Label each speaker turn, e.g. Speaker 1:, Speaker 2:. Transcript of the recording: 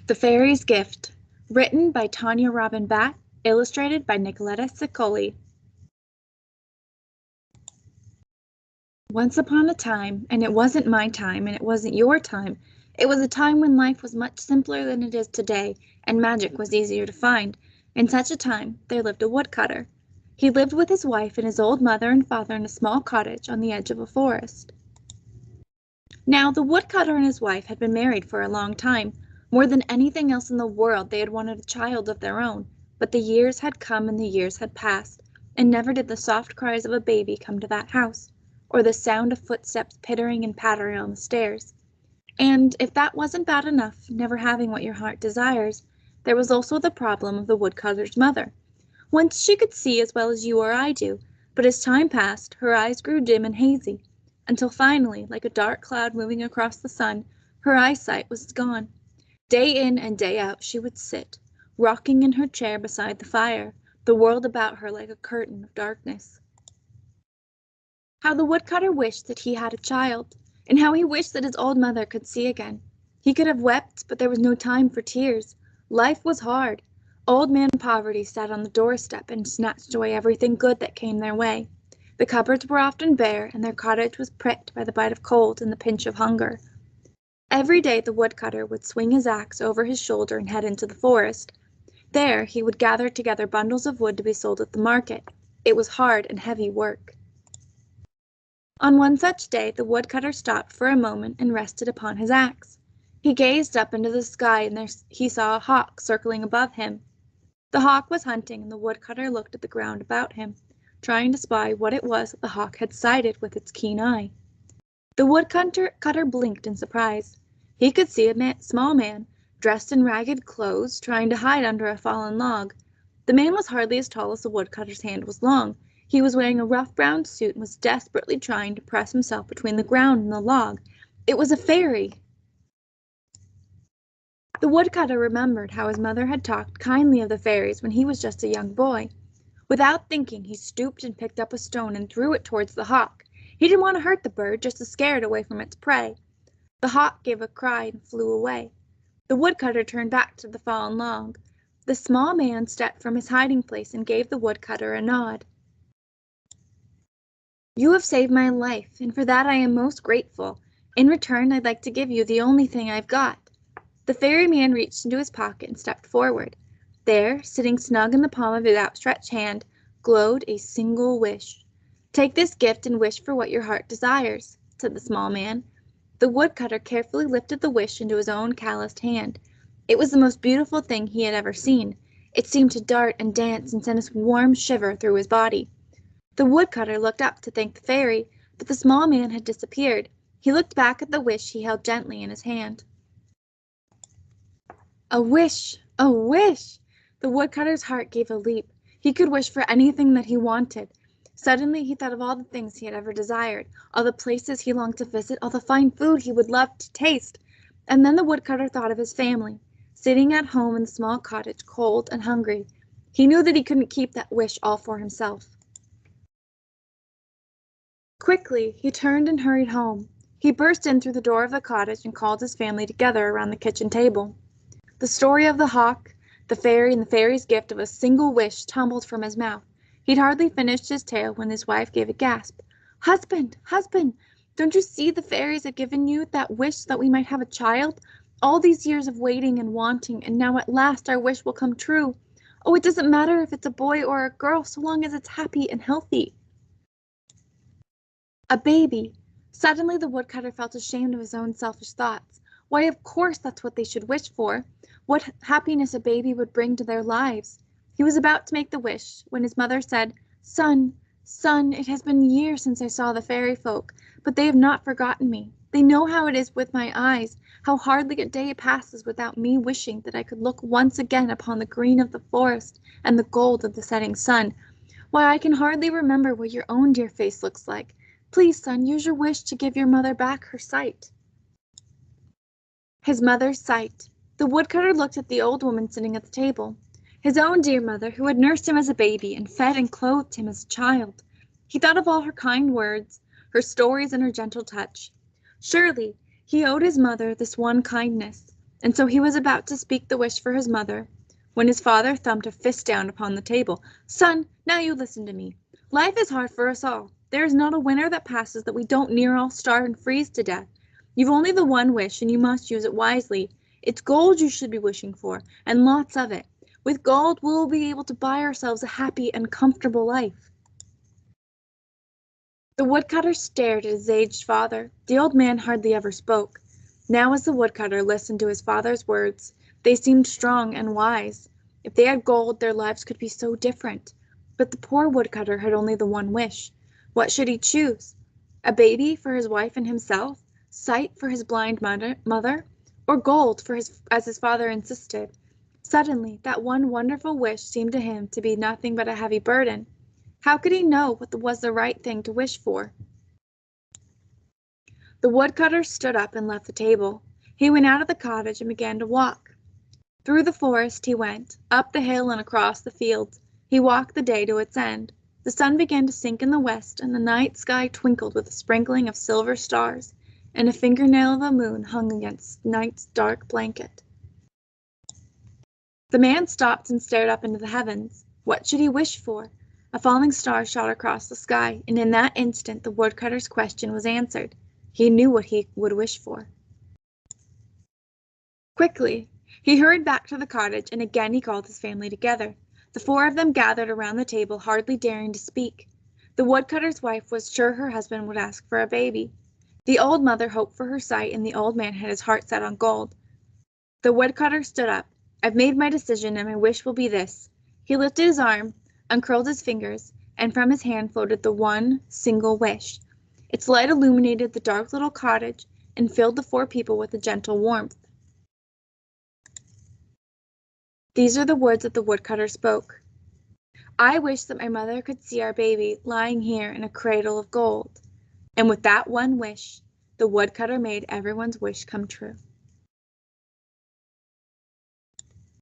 Speaker 1: The Faerie's Gift, written by Tanya Robyn Batt, illustrated by Nicoletta Ceccoli. Once upon a time, and it wasn't my time, and it wasn't your time, it was a time when life was much simpler than it is today, and magic was easier to find. In such a time, there lived a woodcutter. He lived with his wife and his old mother and father in a small cottage on the edge of a forest. Now, the woodcutter and his wife had been married for a long time. More than anything else in the world, they had wanted a child of their own, but the years had come and the years had passed, and never did the soft cries of a baby come to that house, or the sound of footsteps pittering and pattering on the stairs. And if that wasn't bad enough, never having what your heart desires, there was also the problem of the woodcutter's mother. Once she could see as well as you or I do, but as time passed, her eyes grew dim and hazy, until finally, like a dark cloud moving across the sun, her eyesight was gone. Day in and day out she would sit, rocking in her chair beside the fire, the world about her like a curtain of darkness. How the woodcutter wished that he had a child, and how he wished that his old mother could see again. He could have wept, but there was no time for tears. Life was hard. Old Man Poverty sat on the doorstep and snatched away everything good that came their way. The cupboards were often bare, and their cottage was pricked by the bite of cold and the pinch of hunger. Every day the woodcutter would swing his axe over his shoulder and head into the forest. There he would gather together bundles of wood to be sold at the market. It was hard and heavy work. On one such day the woodcutter stopped for a moment and rested upon his axe. He gazed up into the sky, and there he saw a hawk circling above him. The hawk was hunting, and the woodcutter looked at the ground about him, trying to spy what it was that the hawk had sighted with its keen eye. The woodcutter blinked in surprise. He could see a small man, dressed in ragged clothes, trying to hide under a fallen log. The man was hardly as tall as the woodcutter's hand was long. He was wearing a rough brown suit and was desperately trying to press himself between the ground and the log. It was a fairy. The woodcutter remembered how his mother had talked kindly of the fairies when he was just a young boy. Without thinking, he stooped and picked up a stone and threw it towards the hawk. He didn't want to hurt the bird, just to scare it away from its prey. The hawk gave a cry and flew away. The woodcutter turned back to the fallen log. The small man stepped from his hiding place and gave the woodcutter a nod. "You have saved my life, and for that I am most grateful. In return, I'd like to give you the only thing I've got." The fairy man reached into his pocket and stepped forward. There, sitting snug in the palm of his outstretched hand, glowed a single wish. "Take this gift and wish for what your heart desires," said the small man. The woodcutter carefully lifted the wish into his own calloused hand. It was the most beautiful thing he had ever seen. It seemed to dart and dance and send a warm shiver through his body. The woodcutter looked up to thank the fairy, but the small man had disappeared. He looked back at the wish he held gently in his hand. A wish! A wish! The woodcutter's heart gave a leap. He could wish for anything that he wanted. Suddenly he thought of all the things he had ever desired, all the places he longed to visit, all the fine food he would love to taste. And then the woodcutter thought of his family, sitting at home in the small cottage, cold and hungry. He knew that he couldn't keep that wish all for himself. Quickly, he turned and hurried home. He burst in through the door of the cottage and called his family together around the kitchen table. The story of the hawk, the fairy, and the fairy's gift of a single wish tumbled from his mouth. He'd hardly finished his tale when his wife gave a gasp. "Husband, husband, don't you see the fairies have given you that wish that we might have a child? All these years of waiting and wanting, and now at last our wish will come true. Oh, it doesn't matter if it's a boy or a girl, so long as it's happy and healthy." A baby! Suddenly the woodcutter felt ashamed of his own selfish thoughts. Why, of course that's what they should wish for. What happiness a baby would bring to their lives. He was about to make the wish, when his mother said, "Son, son, it has been years since I saw the fairy folk, but they have not forgotten me. They know how it is with my eyes, how hardly a day passes without me wishing that I could look once again upon the green of the forest and the gold of the setting sun. Why, I can hardly remember what your own dear face looks like. Please, son, use your wish to give your mother back her sight." His mother's sight. The woodcutter looked at the old woman sitting at the table. His own dear mother, who had nursed him as a baby and fed and clothed him as a child. He thought of all her kind words, her stories, and her gentle touch. Surely he owed his mother this one kindness. and so he was about to speak the wish for his mother, when his father thumped a fist down upon the table. "Son, now you listen to me. Life is hard for us all. There is not a winter that passes that we don't near all starve and freeze to death. You've only the one wish, and you must use it wisely. It's gold you should be wishing for, and lots of it. With gold, we'll be able to buy ourselves a happy and comfortable life." The woodcutter stared at his aged father. The old man hardly ever spoke. Now as the woodcutter listened to his father's words, they seemed strong and wise. If they had gold, their lives could be so different. But the poor woodcutter had only the one wish. What should he choose? A baby for his wife and himself? Sight for his blind mother? Or gold for as his father insisted? Suddenly, that one wonderful wish seemed to him to be nothing but a heavy burden. How could he know what was the right thing to wish for? The woodcutter stood up and left the table. He went out of the cottage and began to walk. Through the forest he went, up the hill and across the fields. He walked the day to its end. The sun began to sink in the west, and the night sky twinkled with a sprinkling of silver stars, and a fingernail of a moon hung against night's dark blanket. The man stopped and stared up into the heavens. What should he wish for? A falling star shot across the sky, and in that instant the woodcutter's question was answered. He knew what he would wish for. Quickly, he hurried back to the cottage, and again he called his family together. The four of them gathered around the table, hardly daring to speak. The woodcutter's wife was sure her husband would ask for a baby. The old mother hoped for her sight, and the old man had his heart set on gold. The woodcutter stood up. "I've made my decision, and my wish will be this." He lifted his arm, uncurled his fingers, and from his hand floated the one single wish. Its light illuminated the dark little cottage and filled the four people with a gentle warmth. These are the words that the woodcutter spoke. "I wish that my mother could see our baby lying here in a cradle of gold." And with that one wish, the woodcutter made everyone's wish come true.